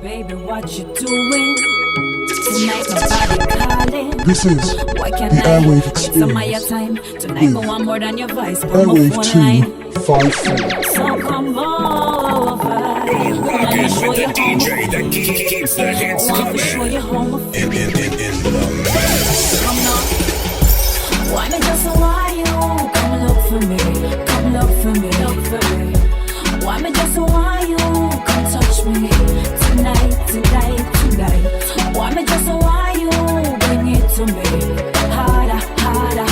Baby, what you doing? Tonight my body calling. This is Why can't the I Airwave get Experience. some of your time? Tonight I want more than your voice. Put my Airwave phone line. 254. So come over. Let me show you DJ that keeps the hits I want to coming. show you home. In the mix. Come now. Why me just why you come look for me? Come look for me. Look for me. Why me just why you come touch me tonight, tonight, tonight? Why me just why you bring it to me harder, harder?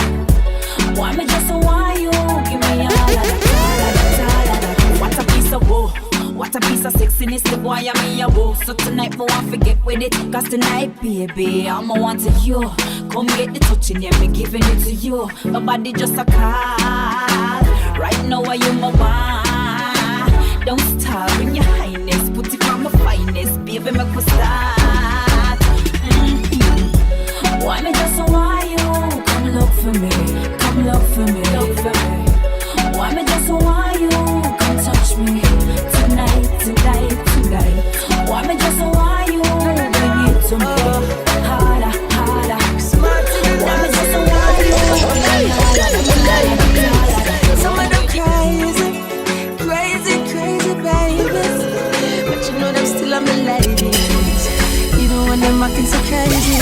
Why me just why you give me all of that? What a piece of woe, what a piece of sexiness, the boy I'm me a woe. So tonight me want forget with it, cause tonight, baby, I'ma want to you. Come get the touching, yeah, me giving it to you. My body just a call, right now are you my one? Don't stop in your highness, put it on my finest, baby, make me start. Why me just why you come look for me, come look for me, look for me. Why me just why you come touch me tonight, tonight, tonight? Why me just why you bring it to me harder, harder? Why me just why you bring it harder? Some of them crazy babies, but you know them still on the ladies. Even when them acting so crazy.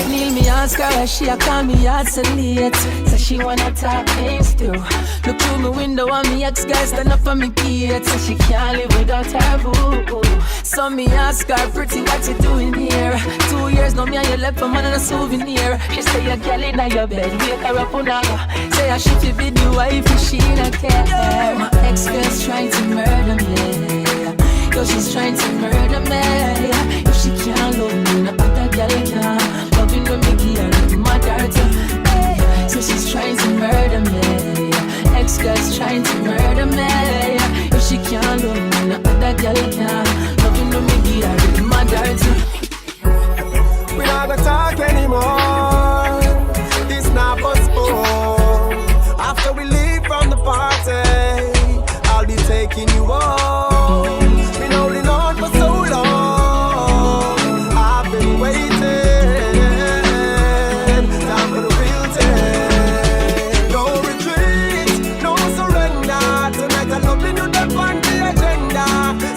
Neil me ask her why she a call me out so late. So she wanna talk things too. Look through my window and me ex-guy stand up on me gate. So she can't live without her boo. So me ask her, pretty, what you doing here? 2 years now me and you left for man and a souvenir. She say you're girl in your bed, wake her up on her. Say I should be the wife if she don't care. My ex-girl's trying to murder me. Yo, she's trying to murder me. If she can't love me, no other girl can. Loving when me give her my dirty. So she's trying to murder me. Ex-girl's trying to murder me. If she can't love me, no other girl can. Loving when me give her my dirty. We not gonna talk anymore. This not postponed. After we leave from the party, I'll be taking you home. Been holding on for so long. I've been waiting. Time for the real thing. No retreat, no surrender. Tonight I'm loving you up on the agenda.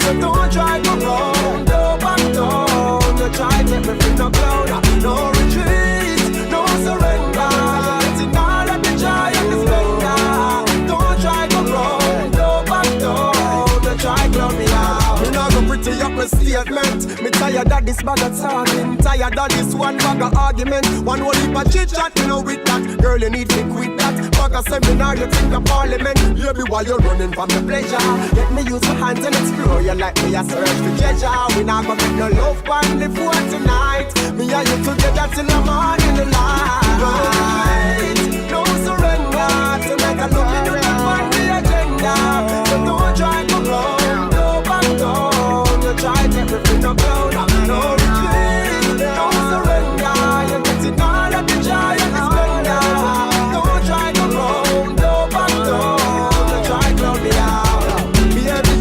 So don't try to run, don't back down. Don't try to make me feel no clown. No retreat, no surrender. It's all of the joy and the splendor. Don't try to run, don't back down. Don't try to clown me out. Me not go pretty up my statement. Me tired of this bag of talking. Tired of this one bag of argument. One whole heap of chit chat, you know with that. Girl, you need to quit that. Bag of seminar, you think of parliament. Baby, while you're running from the pleasure, let me use my hands and explore you like me a search for treasure. We not gonna make no love on the floor tonight. Me and you together till the morning the light. No surrender. Tonight I'm looking up on the agenda. So don't try to run, go back down. You try to make me feel no clown. No retreat, no surrender. You're getting all of the joy and the splendor. Don't try to run, go back down. You try to clown me out, baby.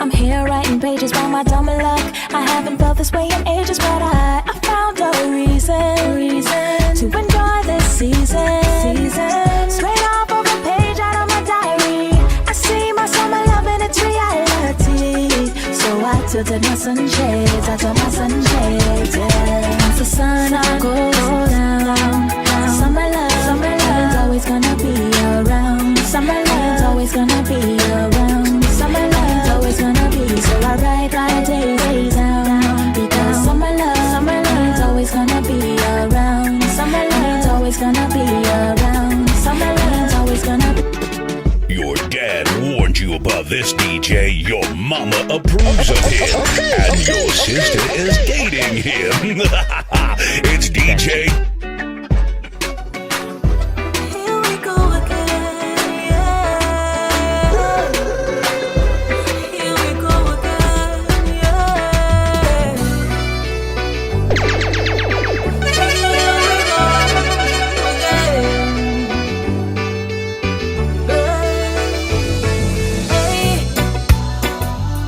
I'm here writing pages while my dumb luck. I haven't felt this way in ages, but I found a reason to enjoy this season. Straight off of a page out of my diary, I see my summer love and its reality. So I tilted my sunshades, yeah. Once the sun goes down, you about this DJ, your mama approves of him, and your sister is dating him. It's DJ. Here we go again, yeah. Here we go again, yeah.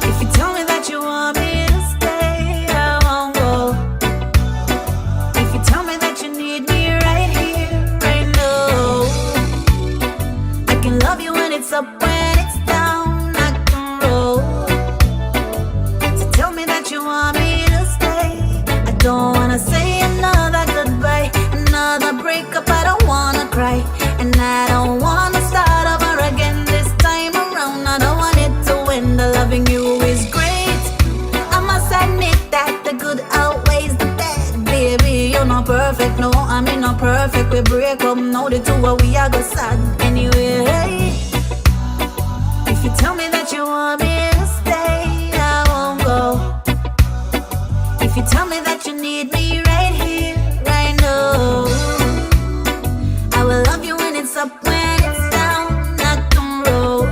If you tell me that you want me to stay, I won't go. If you tell me that you need me right here, right now, I can love you when it's up, when it's down, I can roll. So tell me that you want me to stay. I don't wanna say another goodbye, another breakup, I don't wanna cry. And I don't wanna start over again this time around. I don't want it to end. The loving you is great. I must admit that the good outweighs the bad. Baby, you're not perfect, no, I mean not perfect. We break up, now the two of we are go sad. Anyway, if you tell me that you want me to stay, I won't go. If you tell me that you need me right here, right now, I will love you when it's up, when it's down, I can roll.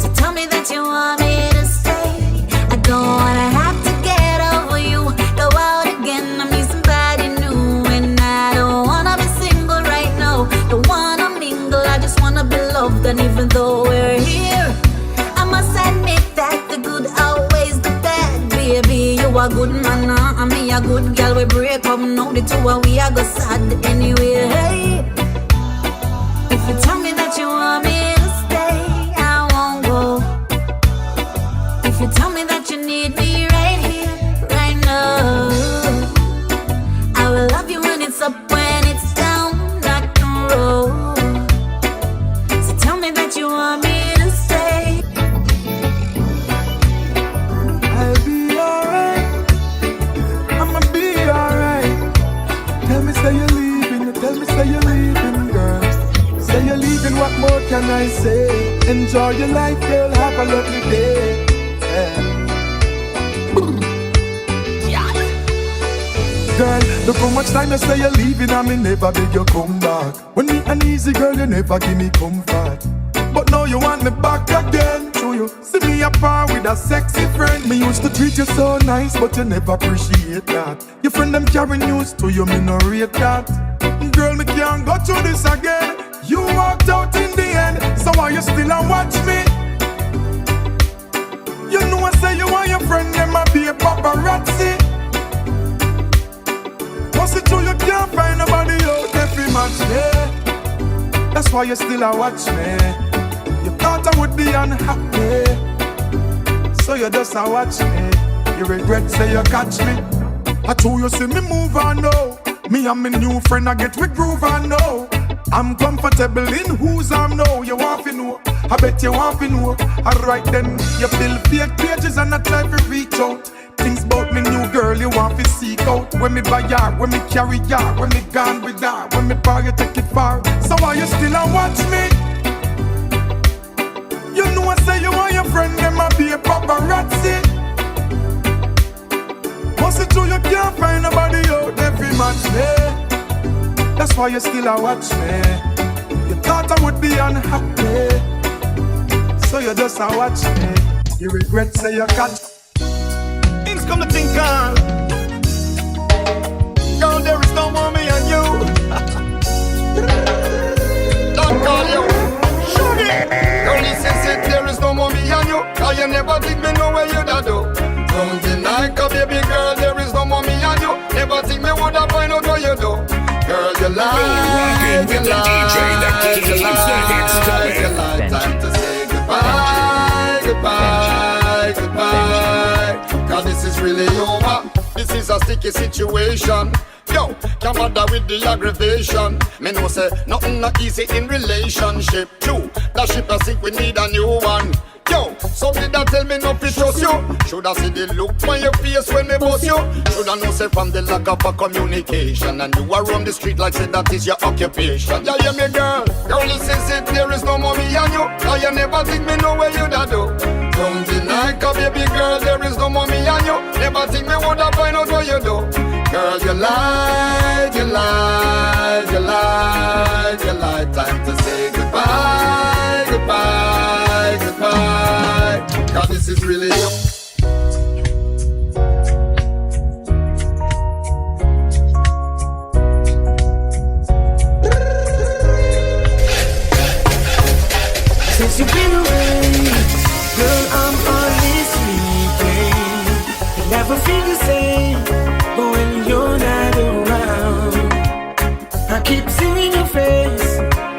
So tell me that you want me to stay. I don't wanna have to get over you, go out again, I meet somebody new. And I don't wanna be single right now, don't wanna mingle, I just wanna be loved. And even though we're here, I must admit that the good outweighs the bad. Baby, you a good man, I mean a good girl. We break up, now the two of we are go sad. Anyway, if you tell me that you want me to stay, I won't go. If you tell me that you need me right here, right now, I will love you when it's up, when it's down, I can roll. So tell me that you want me to stay. I'll be alright. I'ma be alright. Tell me say you're leaving. Tell me say you're leaving, girl. Say you're leaving. What more can I say? Enjoy your life, girl. Have a lovely day. Girl, look how much time you say you're leaving and me never beg you come back. When me uneasy, girl, you never give me comfort. But now you want me back again. So you see me apart with a sexy friend. Me used to treat you so nice, but you never appreciate that. Your friend them carry news to you, me no rate that. Girl, me can't go through this again. You walked out in the end, so why you still a watch me? You know I say you want your friend, them a be a paparazzi. What's it true you can't find nobody out every match me? That's why you still a watch me. You thought I would be unhappy, so you just a watch me. You regret say you catch me. I told you see me move on now. Me and my new friend I get with groove on now. I'm comfortable in whose arm now. You want to know, I bet you want to know. Alright then, you fill fake pages and I try to reach out. Things about me new girl you want to seek out. When me buy her, when me carry her, when me gone with her, when me buy you take it far. So why you still a watch me? You know I say you want your friend, them a be a paparazzi. What's it true you can't find nobody out every match me? That's why you still a watch me. You thought I would be unhappy, so you just a watch me. You regret say you catch. Things come to think on. Girl, there is no more me and you. Don't call you. Shoot it. Girl, listen, say there is no more me and you. Cause you never think me know where you da do. Don't deny, cause baby girl, there is no more me and you. Never think me would have find out what you do. Girl, you lie, Rockin' with the DJ that keeps the hits coming. Time to say goodbye, goodbye, goodbye. Cause this is really over. This is a sticky situation. Yo, can't bother with the aggravation. Me know say nothing not easy in relationship. True, that ship I think we need a new one. Yo, some did that tell me not to trust you. Shoulda see the look on your face when me bust you. Shoulda know say from the lack of a communication, and you are on the street like say that is your occupation. Yeah, me girl. Girl, listen, sit, there is no mommy on you. Now you never think me know where you da do. Don't deny, cause baby girl, there is no mommy on you. Never think me woulda find out what you do. Girl, you lied, you lied, you lied, you lied. Time to say goodbye, goodbye, goodbye. God, this is really you. Since you've been away, girl, I'm only sleeping. You never feel the same, but when you're not around, I keep seeing your face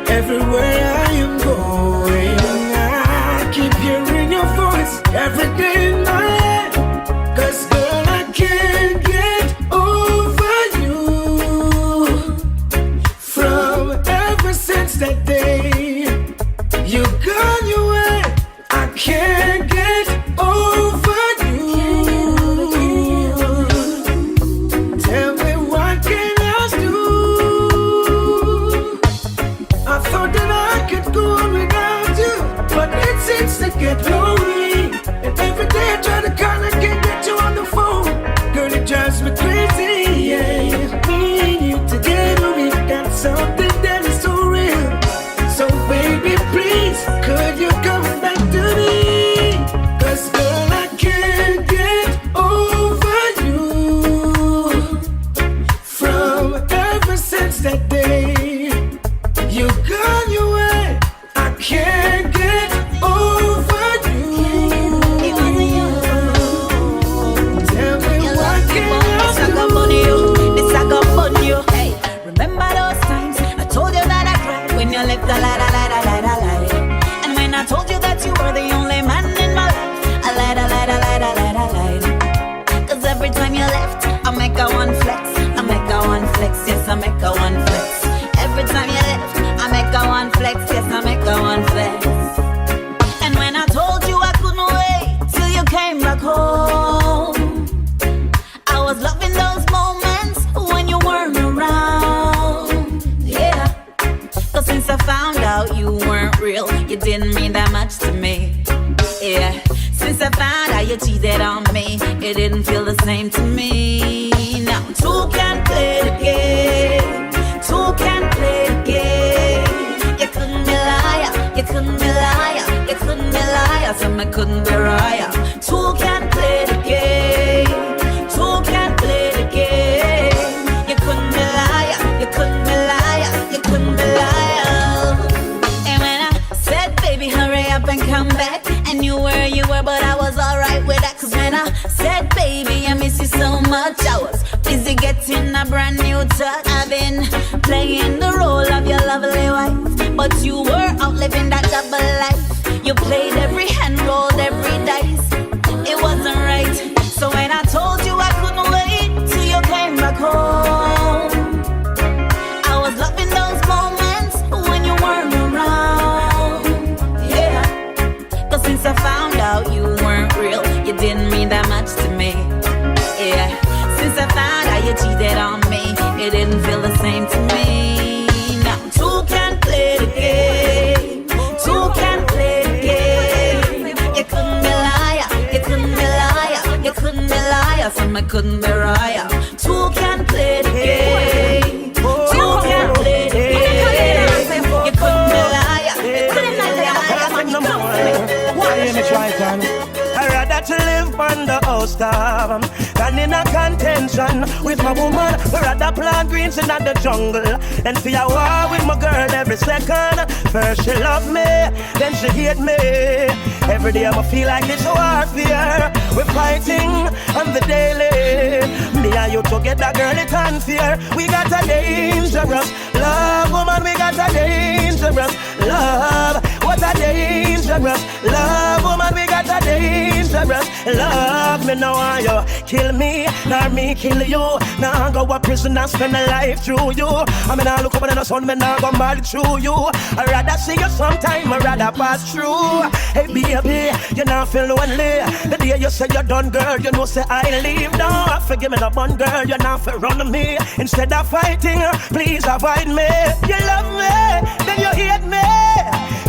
everywhere I am going. I keep hearing your voice every day in my head. 'Cause girl, I can't get over you. From ever since that day you gone your way, I can't get over you. Tell me what can I do? I thought that I could go on without you, but it seems to get lonely. And every day I try to call, I can't get you on the phone. Girl, it drives me crazy, yeah. Me and you together, we got something that is so real. So baby, please, could you come back to me? 'Cause girl, I can't get over you. From ever since that day you gone your way, I can't get over you. Tell me what can I do? This I got on you. Hey, remember those times I told you that I cried when you left the light. And when I told you that you were the only man in my life, I lied. 'Cause every time you left, I make a one flex. I make a one flex, yes, I make a one flex. Every time you left, I make a one flex, yes, I make a one flex. And when I told you I couldn't wait till you came back home, I was loving those moments when you weren't around. Yeah, 'cause since I found out you weren't real, you didn't mean that much to me. Yeah, since I found out you cheated on me, it didn't feel the same to me. Now two can't play the game, two can't play the game. You couldn't be liar, you couldn't be liar, you couldn't be liar, so I couldn't be liar. Two can't play the game, two can't play the game. You couldn't be liar, you couldn't be liar, you couldn't be liar. And when I said, baby, hurry up and come back, I knew where you were, but I was alright with that. 'Cause when I said, baby, I miss you so much, I was busy getting a brand new touch. I've been playing the role of your lovely wife, but you were out living that double life. You played every hand, rolled every dice. It wasn't right. So when I told you I couldn't wait till you came back home, I was loving those moments when you weren't around. Yeah, 'cause since I found out you weren't real, you didn't mean that much to me. Yeah, since I found out you cheated on me, it didn't feel the same to me. Now two can't play the game, two can't play the game. You couldn't be liar, you couldn't be liar, you couldn't be liar, so I couldn't be liar. Two can't play the game, two can't play the game. You couldn't be liar, you couldn't be liar, so you couldn't be liar. I'd rather to live on the house top than in a contention with my woman. I'd rather plant greens in the jungle than see a war with my girl every second. First she love me, then she hate me. Every day I'ma feel like it's warfare. We're fighting on the daily. Me and you together, girl, it's unfair. We got a dangerous love, woman. We got a dangerous love. What a dangerous love, woman. We got a a dangerous love. Me no want you kill me, nor me kill you. Now go a prison and spend a life through you. I mean I look up in the sun, me now go mad through you. I rather see you sometime, I rather pass through. Hey baby, you not feel lonely. The day you say you're done, girl, you know say I leave. Don't forgive me the bun, girl, you not feel run me. Instead of fighting, please avoid me. You love me, then you hate me.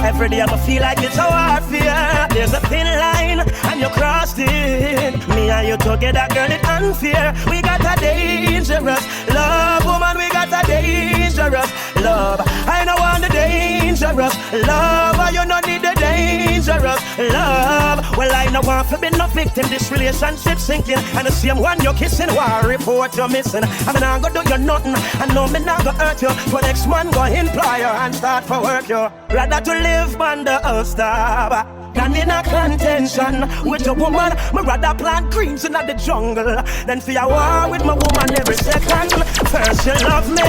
Every day I feel like it's a warfare. There's a thin line and you crossed it. Me and you together, girl, it's unfair. We got a dangerous love, woman, we got a dangerous love. I don't want the dangerous love, and you don't need the dangerous love. Well, I don't want to be no victim, this relationship sinking. And the same one you're kissing, war report you're missing. I mean, I'm gonna do you nothing, I know me not gonna hurt you. For next man go employ you and start for work you. Rather to live under a star than in a contention with a woman. Me rather plant greens in the jungle than for a war with my woman every second. First you love me,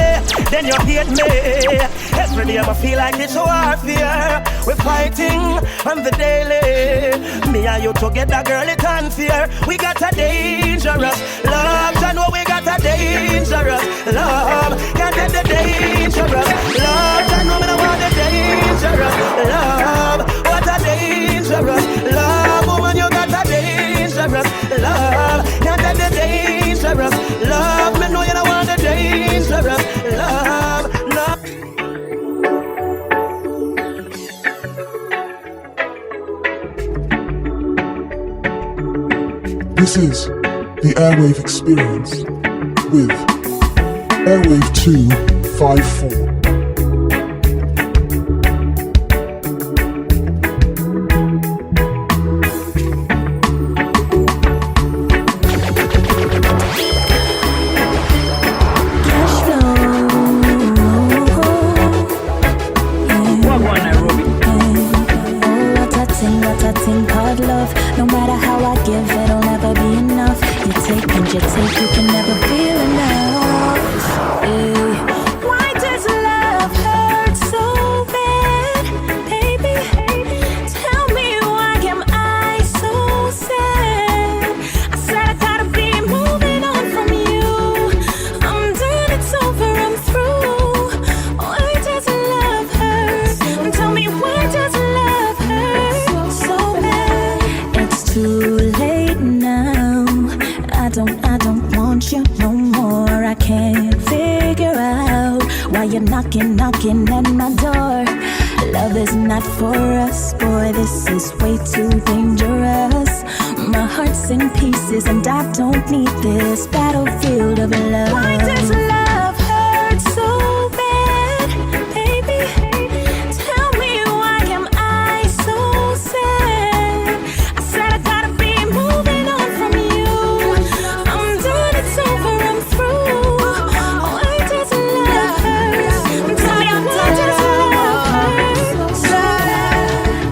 then you hate me. Every day I feel like it's a warfare. We're fighting on the daily. Me and you together, girl, it's unfair. We got a dangerous love. I know we got a dangerous love. Can't get the dangerous love. I know me don't want the dangerous love. What a dangerous love, woman, you got a dangerous love. Can't get the dangerous love. Me know you don't want the dangerous love. No. This is the Airwave Experience with Airwave 254. You can never feel enough. Why does love hurt so bad, baby? Tell me why am I so sad? I said I gotta be moving on from you. I'm done, it's over, I'm through. Why does love hurt? Tell me why does love hurt so bad? It's too late now. I don't want you no more. I can't figure out why you're knocking at my door. Love is not for us, boy, this is way too dangerous. My heart's in pieces and I don't need this battlefield of love. Why does love hurt so bad, baby? Tell me why am I so sad? I said I gotta be moving on from you. I'm done, it's over, I'm through. Why does love hurt? Tell me why does love hurt?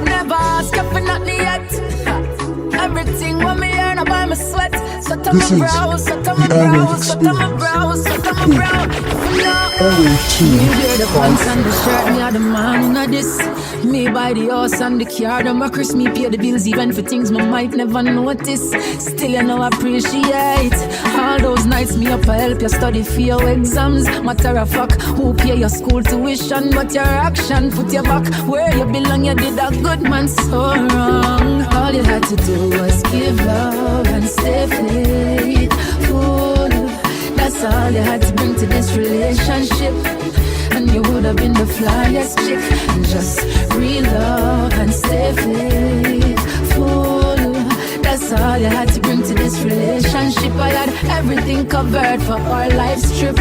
Never ask for nothing yet. Everything when me earn, I buy my sweat. Sweat on my brow, sweat on my brow, sweat on my brow, sweat on my brow. Me wear the pants and the shirt, me are the man in this. Me buy the house and the car, them a Chris, me pay the bills even for things me might never notice. Still you know appreciate all those nights me up I help you study for your exams. Matter of fact, who pay your school tuition, but your action put you back where you belong. You did a good man so wrong. All you had to do was give love and stay faithful. That's all you had to bring to this relationship, and you would have been the flyest chick. And just real love and stay faithful. That's all you had to bring to this relationship. I had everything covered for our life's trip.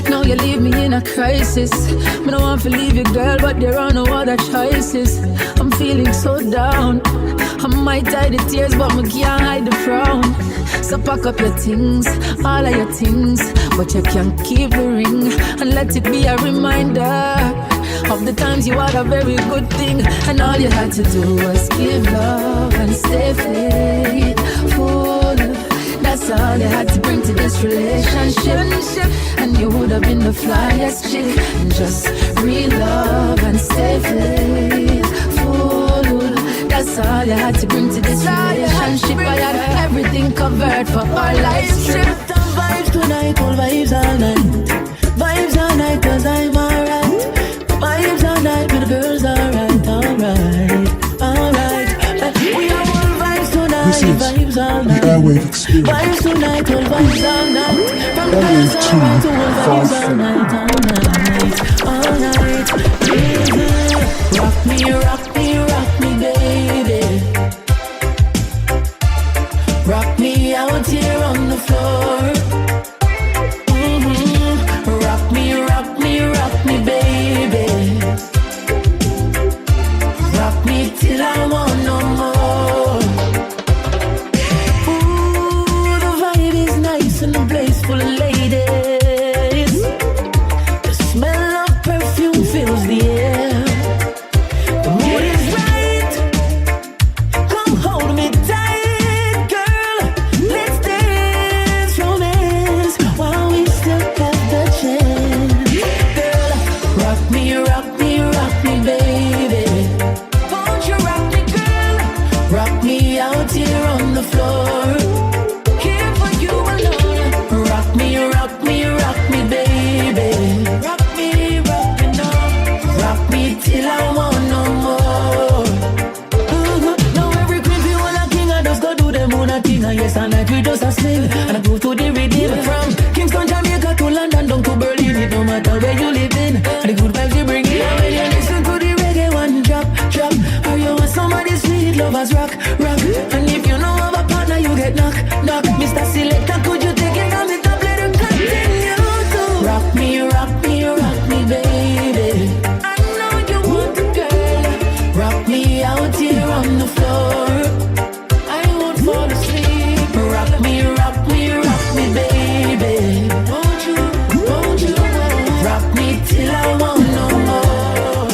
Now you leave me in a crisis. Me don't want to leave you, girl, but there are no other choices. I'm feeling so down. I might hide the tears, but me can't hide the frown. So pack up your things, all of your things, but you can keep the ring and let it be a reminder of the times you had a very good thing. And all you had to do was give love and stay faithful. That's all you had to bring to this relationship, and you would have been the flyest chick. And just real love and stay faithful. That's all you had to bring to this relationship. I had everything covered for our life's trip. Vibes tonight, all vibes all night. Vibes all night, cause I'm alright. Vibes all night, with the girls alright, alright, alright. We are all vibes tonight, This is vibes all the night. Airwave Experience. Vibes tonight, all vibes all night. From the Airwave girls alright to all vibes all 254. night, all night, all night. Rock me, rock me, rock me, baby. Rock me out here on the floor. Rock me, rock me, rock me, baby. Rock me till I want no more. Ooh, the vibe is nice and the place full of ladies. The smell of perfume fills the air. The mood is right. Come hold me tight, girl. Let's dance romance while we still have the chance. Girl, rock me, baby. Won't you rock me, girl? Rock me out here on the floor. Here for you alone. Rock me, baby. Rock me now. Rock me till I want no more. Now every queen feel want a king, I just go do them own a thing. And yes, and night we just a sing. And I go to the Riddim. From Kingston, Jamaica to London, down to Berlin. It no matter where you live in. And the good vibes you bring in. And when you listen to the reggae one drop. Or you want somebody sweet, lovers rock. And if you know of a partner, you get knock. Mr. Selector, could you take it from the top? Let him continue to rock me, baby. I know you want a girl. Rock me out here on the floor. I won't fall asleep. Rock me, baby. Won't you rock me till I want no more.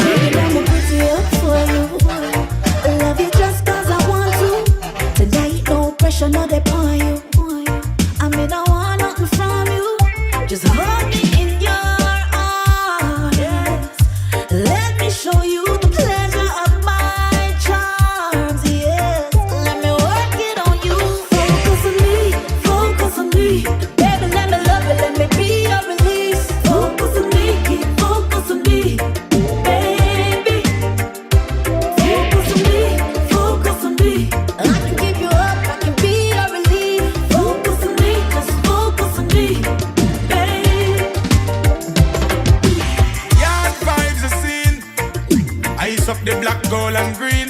Baby, I'ma put you up for you. I love you just cause I want to. Tonight, no pressure, no depth on you. I mean, I want nothing from you. Just hold me in your arms. Yes. Let me show you the pleasure of my charms. Yes. Let me work it on you. Focus on me. Baby, let me love you, let me be your release. Focus on me, focus on me. Baby, focus on me. I can keep you up, I can be your relief. Focus on me, just focus on me, baby. Yard vibes are seen. Ice up the black, gold and green.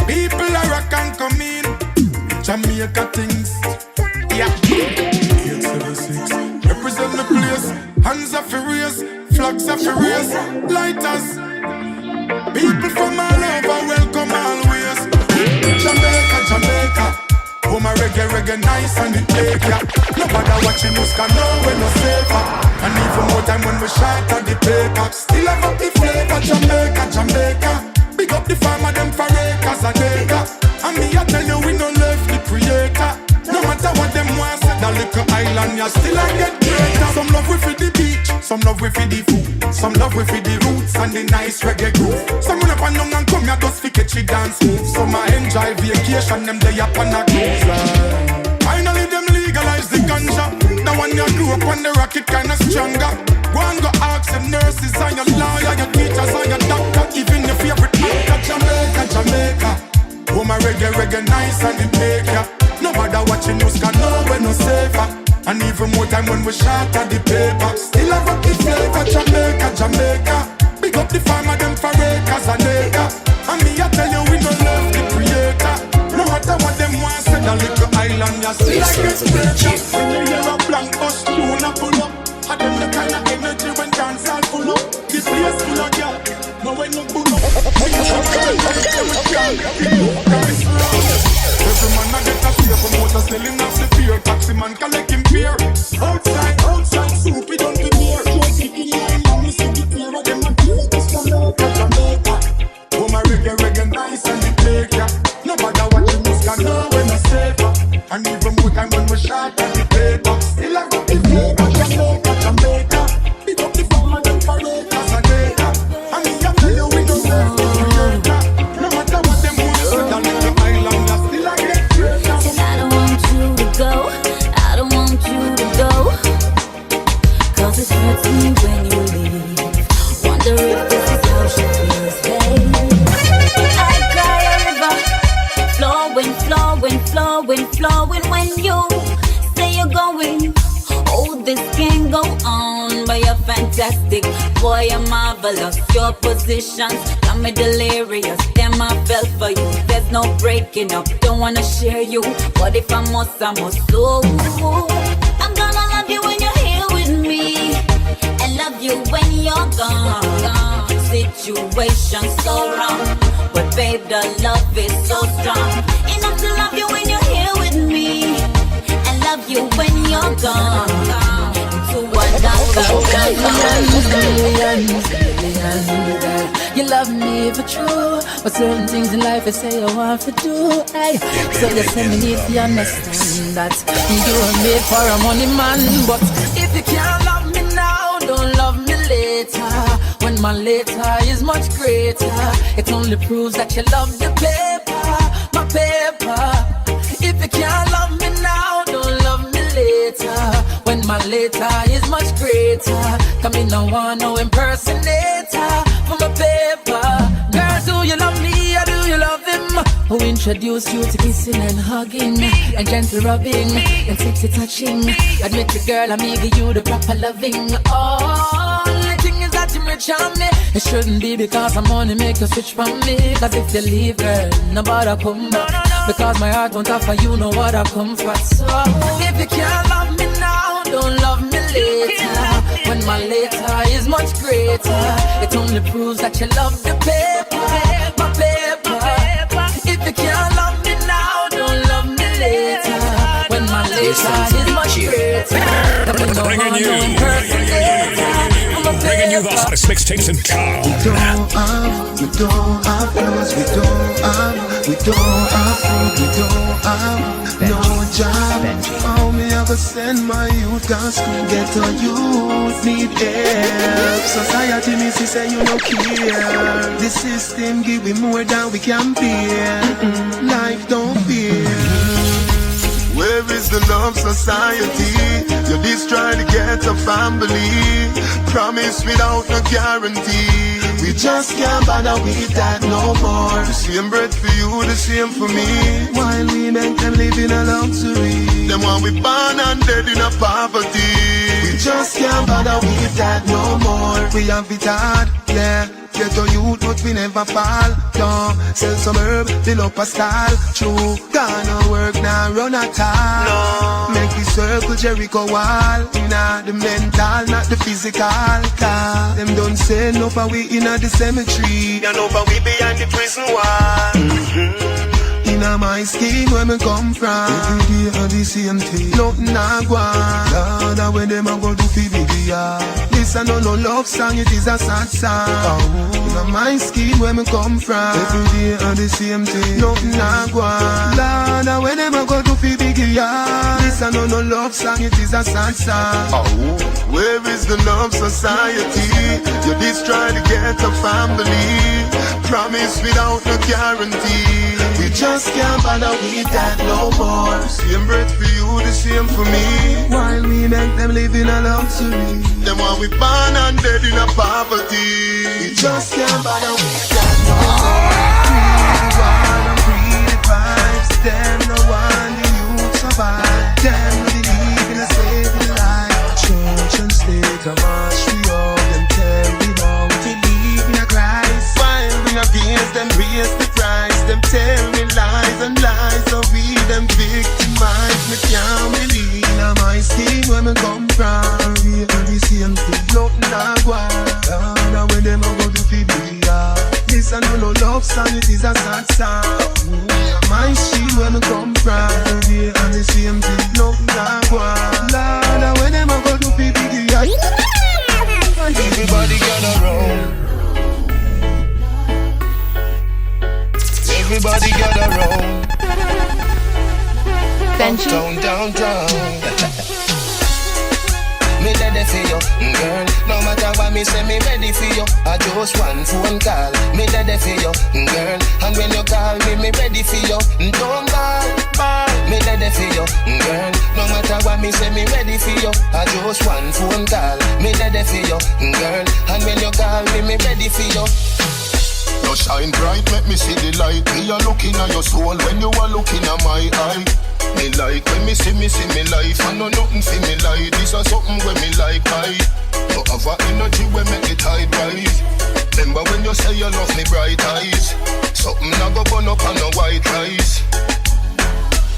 People are rock and come in. Jamaica things. Yeah. 876. Represent the place. Hands are furious. Flags are furious. Lighters. People from all over welcome always. Jamaica. Oh my reggae nice and it take ya. Nobody watching us can know we're no safer. And even more time when we shot at the paper. Still have up the flavor. Jamaica. Big up the farmer them for acres and acre. And me I tell you we no left the creator. No matter what them want say, that little island you still I get greater. Some love we for the beach, some love we for the food, some love we for the roots and the nice reggae groove. Some run up and down and come here just fi catch it dance move. Some I enjoy vacation, them day up on a cruise line. Finally them legalize the ganja. The one you grew up on the rocket kinda stronger. Go and go ask your nurses and your lawyer, your teachers and your doctor, even your favorite actor. Jamaica. Oh my reggae nice and it make ya. Nobody watching news can know we're no safer. And even more time when we shot at the paper. Still have up the flavor. Jamaica. Big up the farmer them for acres and acre. And me I tell you we don't love the creator. No matter what them want say, the little island you still like it's greater. When you hear a blank bus tune up pull up, and them the kind of energy when dancehall pull up. This place full of girl, no way no pull up. Every man a get a fear from motor selling off the fear. Taxi man collect him fear. Outside, soup it don't be near. Just kicking line, now me see the fear of them a do this from Jamaica. Oh my reggae nice and it take ya. Nobody watching this can know when I safer. own, but you're fantastic. Boy, you're marvelous. Your positions got me delirious. Damn, I fell for you. There's no breaking up. Don't wanna share you, but if I must, I must. So I'm gonna love you when you're here with me, and love you when you're gone. Situation so wrong, but babe, the love is so strong. Enough to love you when you're here with me, and love you when you're gone. To millions, you love me for true, but certain things in life I say I want to do. Hey, so you say me need to understand that you are made for a money man. But if you can't love me now, don't love me later. When my later is much greater, it only proves that you love the paper, my paper. If you can't love me now, don't love me later. When my later is much greater, come in, no one, no impersonator for my paper. Girl, do you love me or do you love him? Who introduced you to kissing and hugging, and gentle rubbing, and sexy touching? Admit it, girl, I'm give you the proper loving. Oh, the thing is that you rich on me. It shouldn't be because I'm only make you switch from me. Cause if you leave, girl, nobody come back. Because my heart won't offer you no other comfort. So if you can't love me now, don't love me later. When my later is much greater, it only proves that you love the paper, my paper. If you can't love me now, don't love me later. When my later is much greater, Bringing you the hottest mixtapes in town. We don't have clothes, we don't have food, we don't have no job. How me ever send my youth to school? Get a youth need help. Society me say you no care. The system give we more than we can bear. Life don't fear. Where is the love society? You're just trying to get a family. Promise without no guarantee. We just can't bother with that no more. The same bread for you, the same for me. While we make them live in a luxury. Them want we born and dead in a poverty. We just can't bother with that no more. We have it hard, yeah. Get a youth, but we never fall. Don't sell some herb, build up a style. True, gonna work now, run a tall. No. Make the circle Jericho wall. Nah, the mental, not the physical. Them don't say no for we in the cemetery. You know for we behind the prison wall. In my skin where me come from, every day the same thing. Nothing I want. Lord, when them a go do fi video. This a no love song, it is a sad song. In my skin where me come from, every day the same thing. Nothing I want. Lord, when them a go do fi video. This a no love song, it is a sad song. Where is the love society? You're just trying to get a family. Promise without no guarantee. We just can't bother with that no more. Same bread for you, the same for me. While we make them live in a luxury. Them want we born and dead in a poverty. We just can't bother with that no more. Free the one and free the vibes. Them no one the youth survive. Them no believe in a saving life. Church and state a march we all. Them tell we now to believe in a Christ. While we against them raise the price. Them tell me lies and lies, so we them victimize. Me can't believe in my skin where me come from. We are the same thing, nothing I want. Now when them a go to Fibia, this a no love song, it is a sad song. My skin where me come from. We are the same thing, nothing I want. Now when them a go to Fibia, everybody gather round. Everybody gather round. Downtown. Me ready for you, girl. No matter what me say, me ready for you. I just one phone call. Me ready for you, girl. And when you call me, me ready for you. Don't ball. Me ready for you, girl. No matter what me say, me ready for you. I just one phone call. Me ready for you, girl. And when you call me, me ready for you. You shine bright, make me see the light. Me a looking at your soul when you are looking at my eye. Me like when me see me life. I know nothing for me like. This is something when me like I. You have a energy when make it high rise. Remember when you say you love me bright eyes. Something never burn up on no white rice.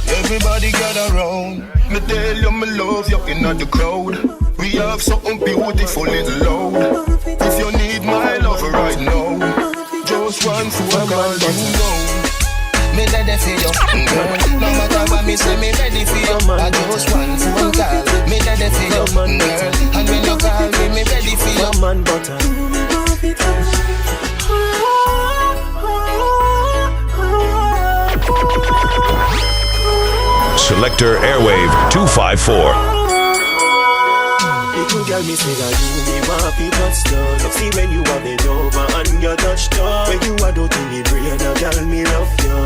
Everybody gather round. Me tell you me love you in the crowd. We have something beautiful little loud. If you need my love right now, just one phone call you know. Me ready for you, girl. No matter what me say, me ready for you. I just one phone call. Me ready for you, girl. And when you call me, me ready for you. Man butter. Selector Airwave 254. Little girl, me say that you me want to touch down. Love see when you have been over and you touch down. When you are do to me brain, a girl me love you.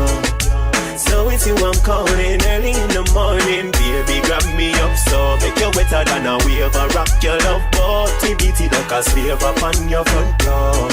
So it's you I'm calling early in the morning. Baby, grab me up so make you wetter than a wave. I rock your love boat. Beat it like a slave up on your front door.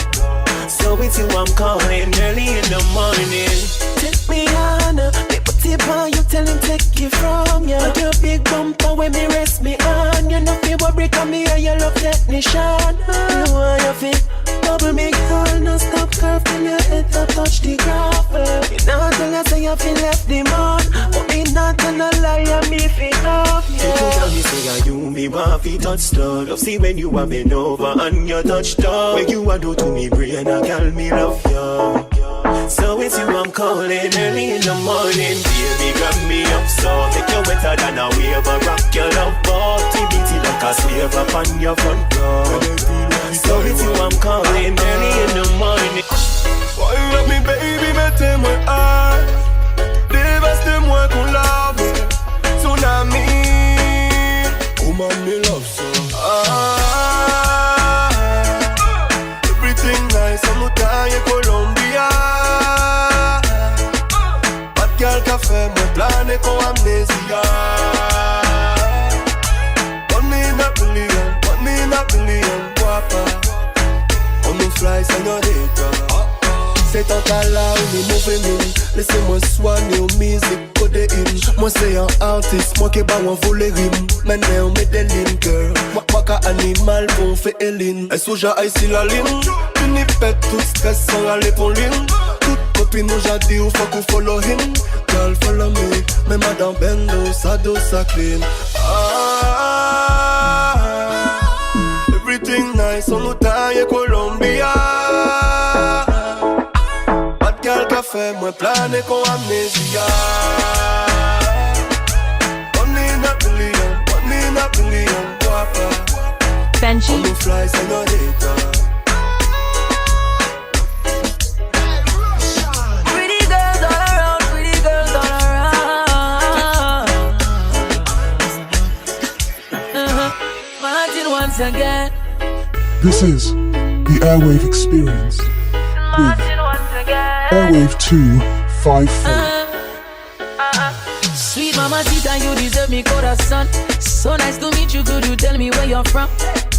So it's you I'm calling early in the morning. Take me on, put it on you, tell him take it from you. Your big bumper when me rest me on. You know feel what break on me and you love technician. You want your feet, bubble me girl, no stop curve till your head to touch the gravel. You know tell you say you feel left the man, but me not tell no lie and me feel love you. People tell me say that you me want to touch stone. Love see when you have been over and you touch down. When you a do to me brain, a girl me love you. So it's you I'm calling early in the morning. Baby, grab me up so make you wetter than a wave. I rock your love boat. Beat it like a slave up on your front door. So it's you I'm calling early in the morning. Why love me baby, mettez-moi à dévaste-moi qu'on lave. Tsunami, woman me love so. Everything nice, I'm not dying Colombia. Bad girl café, mon plan est comme amnésia. One in a billion, guapa. On nous fly, señorita. C'est en cas là où nous mouvons. Laissez-moi soigner au musique, codéine. Moi c'est un artiste, moi qui bat un volet rime. Maintenant on met des lignes, girl. Moi qu'un animal pour faire Hélène. Et sous j'ai ici la ligne. Une pète tout stress sans aller pour ligne. Toute copine nous j'ai dit, faut qu'on follow him. Girl follow me, mais madame Bendo, ça dos, ça clean. Everything nice, on nous taille Colombia. Bad girl café, moi plané con amnésia. One in a billion, guapa. Benji. On nous fly, señorita. Pretty girls all around, pretty girls all around. Martin once again. This is the Airwave Experience with Airwave 254. Sweet mamacita, you deserve me corazón. So nice to meet you, could you tell me where you're from?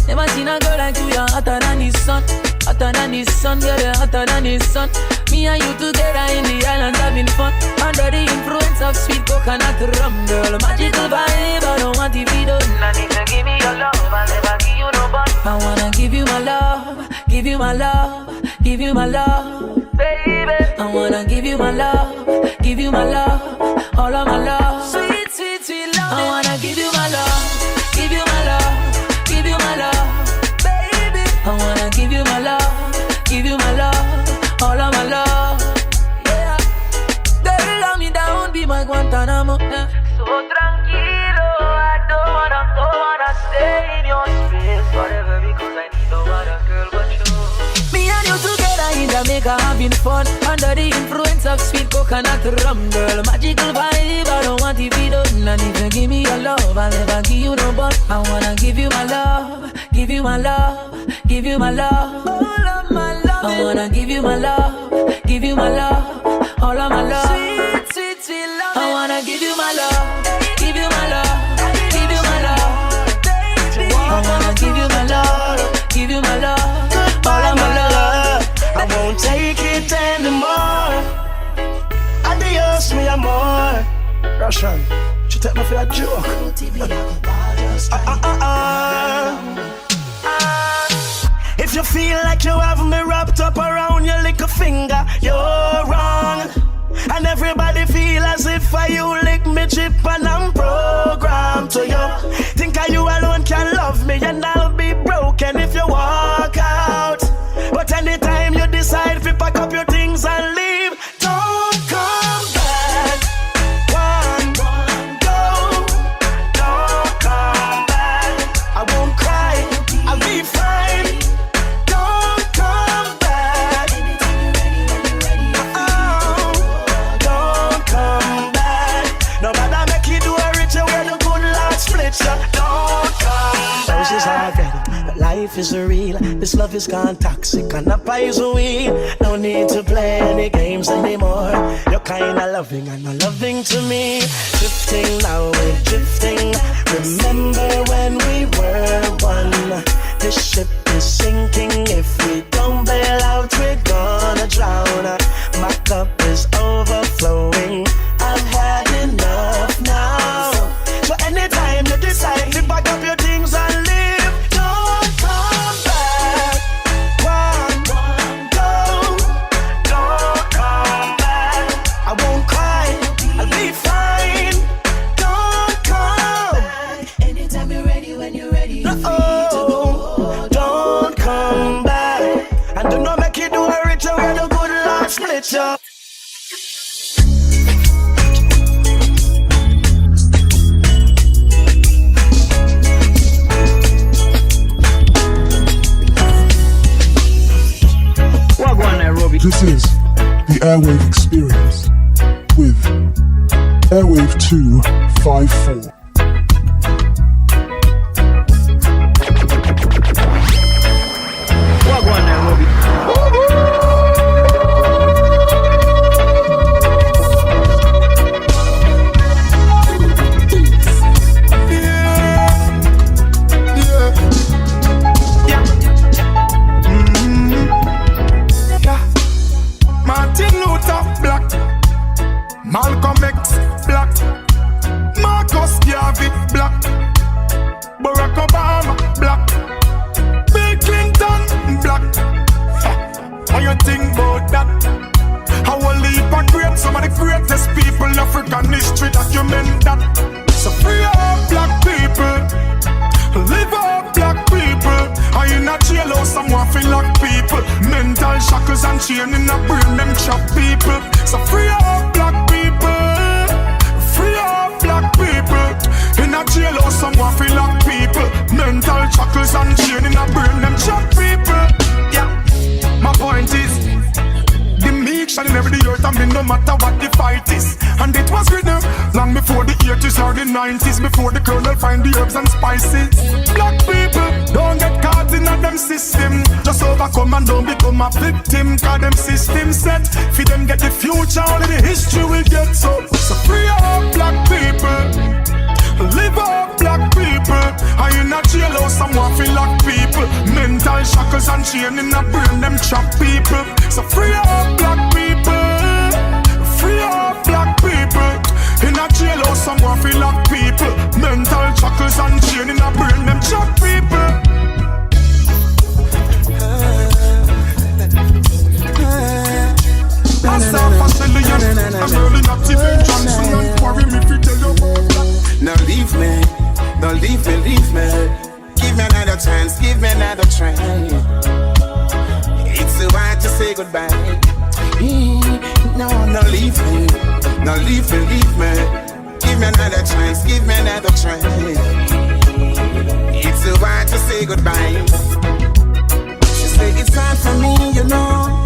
Never seen a girl like you, you're hotter than the sun. Hotter than the sun, girl, you're hotter than the sun. Me and you together in the islands having fun. Under the influence of sweet coconut rum, girl. Magical vibe, I don't want to be done. I need to give me your love, I'll never give you no bun. I wanna give you my love, give you my love, give you my love, baby. I wanna give you my love, give you my love, all of my love. Sweet, sweet, sweet love. I wanna give you my love, give you my love, give you my love, baby. I wanna give you my love, give you my love, all of my love. Yeah, girl, love me down, be my Guantanamo. Yeah. So tranquilo, I don't wanna stay in your space forever because I need no other girl but you. Me and you together in Jamaica having fun under the influence of sweet coconut rum, girl. Magical vibe, I don't want to be done. And if you give me your love, I'll never give you no but. I wanna give you my love, give you my love, give you my love, all of my love. I wanna give you my love, give you my love, all of my love. Sweet, sweet, sweet love. I wanna give you my love, give you my love, give you my love. I wanna give you my love, give you my love, all of my love. I won't take it anymore. Adios, mi amor. Russian, she take me for a joke. If you feel like you have me wrapped up around your little finger, you're wrong. And everybody feel as if you lick me chip and I'm programmed to you. Think you alone can love me and I'll be broken if you walk out. But anytime you decide to pack up your things and leave, don't come back. One, go, don't come back. I won't cry, I'll be fine. Don't come back. Oh, don't come back. No matter make you do a richer where the good Lord split you. Don't come back. Roses are red, life is real. This love is gone toxic and the poison weed. No need to play any games anymore. You're kinda loving and not loving to me. Drifting, now we're drifting. Remember when we were one. This ship is sinking. If we don't bail out, we're gonna drown. My cup is overflowing. I've had enough now. So anytime you decide to pack up your things and leave, don't come back. One, go, don't come back. I won't cry, I'll be fine. Don't come back. Anytime you're ready, when you're ready. Oh, don't come back. And do not make you do a richer where the good Lord split you. This is the Airwave Experience with Airwave 254. Wagwan Nairobi. Malcolm X, black. Marcus Garvey, black. Barack Obama, black. Bill Clinton, black. How you think about that? How a leap of great, some of the greatest people in African history document that. So free up black people, live up black people. I in a jailhouse, someone feel like people. Mental shackles and chain in a brain, them trap people. So free up black people, free up black people. In a jailhouse, someone feel like people. Mental shackles and chain in a brain, them trap people. Yeah, my point is, the meek shall never the earth, and me no matter what the fight is. And it was written long before the 80s or the 90s, before the colonel find the herbs and spices. Black people, don't get caught in a them system. Just overcome and don't become a victim. Cause them system set, for them get the future, all of the history will get so. So free up black people, live up black people. I in a jailhouse, someone feel like people. Mental shackles and chain in a brain, them trap people. So free up black people, free up black people. In a jailhouse, someone feel like people. Mental shackles and chain in a brain, them trap people. I'm really not even Johnson and worry me if you tell you about that. Now leave me, don't leave me, leave me. Give me another chance, give me another try. It's too hard to say goodbye. No, no leave me, no leave me, leave me. Give me another chance, give me another try. It's too hard to say goodbye. She say it's hard for me, you know.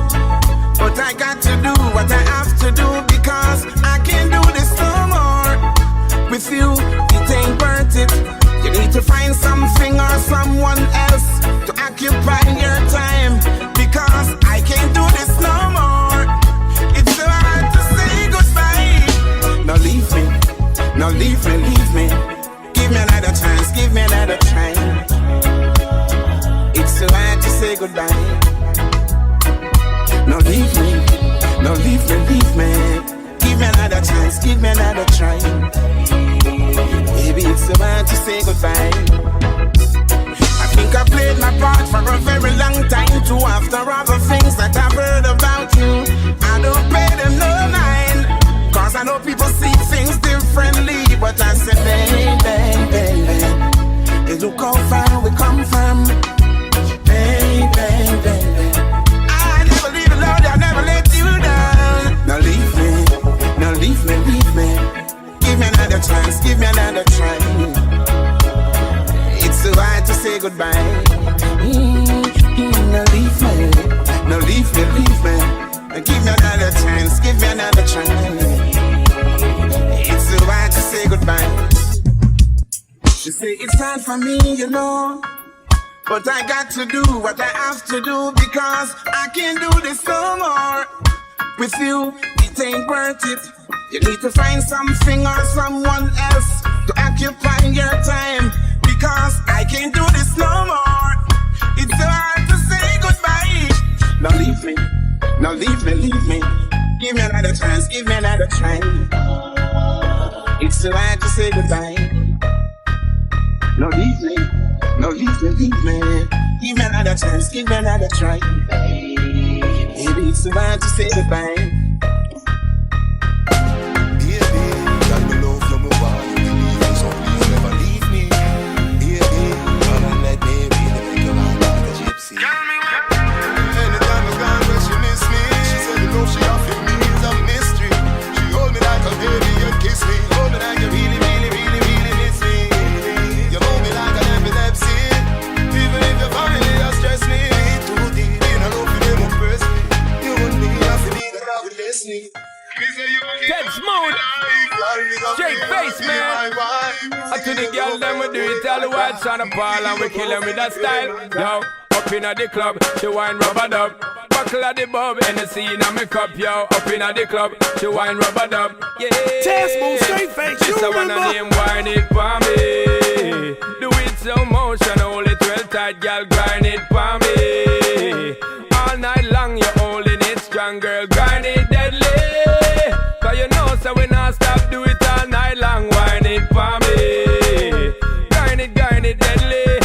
But I got to do what I have to do, because I can't do this no more. With you, it ain't worth it. You need to find something or someone else to occupy your time, because I can't do this no more. It's so hard to say goodbye. Now leave me, now leave me, leave me. Give me another chance, give me another try. It's so hard to say goodbye. No leave me, no leave me, leave me. Give me another chance, give me another try. hard to say goodbye. I think I played my part for a very long time too. After all the things that I've heard about you, I don't pay them no mind, cause I know people see things differently. But I said, baby, look how far we come from. Baby, I never leave you alone, I never let you down. Now leave me, now leave me, leave me. Give me another chance, give me another try. It's too hard to say goodbye. Now leave me, now leave me, leave me. Give me another chance, give me another try. It's too hard to say goodbye. She say it's hard for me, you know, but I got to do what I have to do, because I can't do this no more. With you, it ain't worth it. You need to find something or someone else to occupy your time, because I can't do this no more. It's so hard to say goodbye. Now leave me, now leave me, leave me. Give me another chance, give me another try. It's so hard to say goodbye. No leave me, no leave me, leave me. Give me another chance, give me another try. Maybe it's too hard to say goodbye. Baby, got the love from a while. You believe in, so please never leave me. Baby, come and let me be the make your mind like a gypsy. Anytime I gone where she miss me, she said the love she offered me is a mystery. She hold me like a baby and kiss me. Hold me like you really, really, really, really miss me. You hold me like an epilepsy. Even if your family has stressed me too deep, in a love for them on first me. You and me, I feel me, that I would listen. Dead smooth, straight face, man. And to the girl, them we do it all the while, trying to ball and we kill them with that style. Yo, up in the club, she wine rubber dub. Buckle at the bub, and the scene on me cup, yo. Up in the club, she wine rubber dub. Yeah, Test move, straight face, you remember. Just wanna name wine it for me. Do it slow motion, hold it well tight, girl, grind it for me. All night long, you're holding it strong, girl, grind it deadly. Cause you know, so we not stop, do it all night long, wine it for me. Grind it deadly.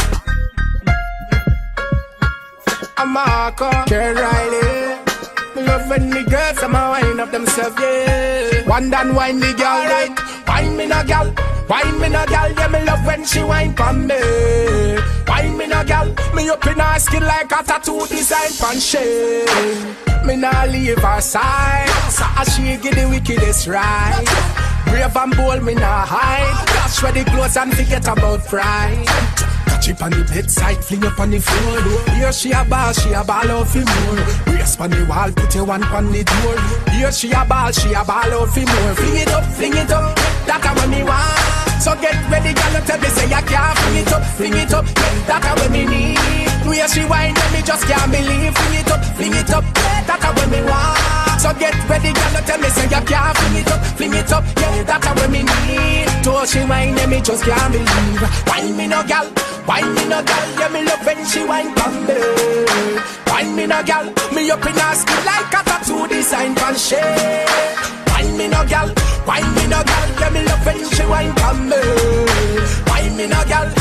I'm Marco, Kerr Riley. Me love when the girls am a wine up themselves, yeah. One done wine the girl right. Wine me no girl, wine me no girl. Yeah, me love when she wine for me. Wine me no girl, me up in her skin like a tattoo design pan shade. Me nah leave her side, as she give the wickedest right. Brave and bold, me nah hide. Dash where the clothes and forget about pride. Catch it on the bedside, fling up on the floor. Here she a ball out for more. Brace on the wall, put your one on the door. Here she a ball out for more. Fling it up, that's what me want. So get ready, girl, tell me say I can't fling it up, that's what me need. Where she whine, me just can't believe. Fling it up, that's what me want. So get ready, girl, tell me say I can't fling it up, yeah, that's what me need. So she whine, me just can't believe. Whine me no gal, yeah, me love when she whine for me. Whine me no gal, me up in her skin like a tattoo design pan shade. Whine me no gal, yeah, me love when she whine for me. Whine me no gal,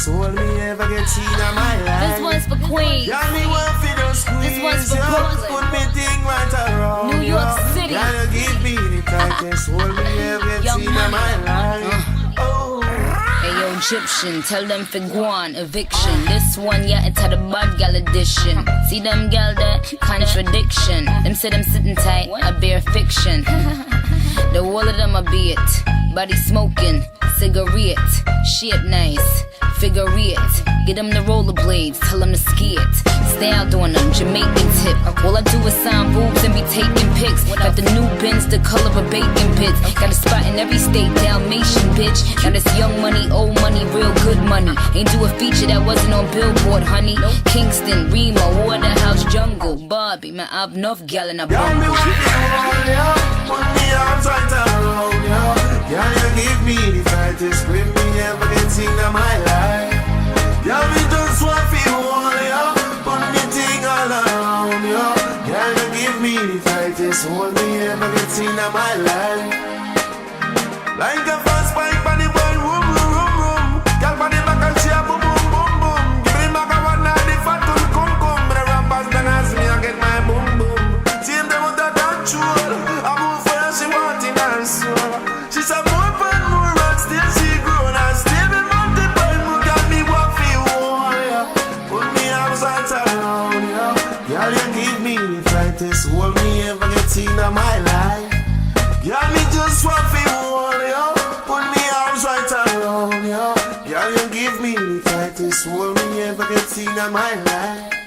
All me ever get seen in my life. This one's for Queens. Y'all me want for those squeeze. This one's for Brooklyn. Put me thing right around. New York City. Y'all give me the tightest. All me ever get seen in my life. Oh. Hey yo, Egyptian, tell them for guan, eviction. This one, yeah, it's had a bad gal edition. See them gal there, contradiction. Them say them sitting tight, I bear fiction. The wall of them a be it. Body smoking, cigarette, shit nice. Figure it, get them the rollerblades, tell them to ski it. styled on them, Jamaican tip. All I do is sign boobs and be taking pics. Got the new Benz, the color of bacon bits. Got a spot in every state, Dalmatian bitch. Now this young money, old money, real good money. Ain't do a feature that wasn't on Billboard, honey. Kingston, Remo, Waterhouse, Jungle, Barbie, man, I've enough gal in a bumble. Put me arms right around you. Girl, you give me the brightest, bring me everything in my life. Girl, me just want to hold you. Put me thing all around you. Girl, you give me the brightest, hold me everything in my life. Like a fast bike on the boy, room, room, room, room. Girl, on the back and she a boom, boom, boom, boom. Give me back a one night, the fat one, come, come. But the rappers done as me, I get my boom, boom. See him, they want that control. I move for her, she want in her soul. She said more fun, more rock, still she grown. And still be multiple, more got me what feel warrior. Put me arms right around you. Girl, you give me the brightest, hold me everything in my life. Girl, me just want to hold you. Put me arms right around you. Girl, you give me the brightest, hold me everything in my life.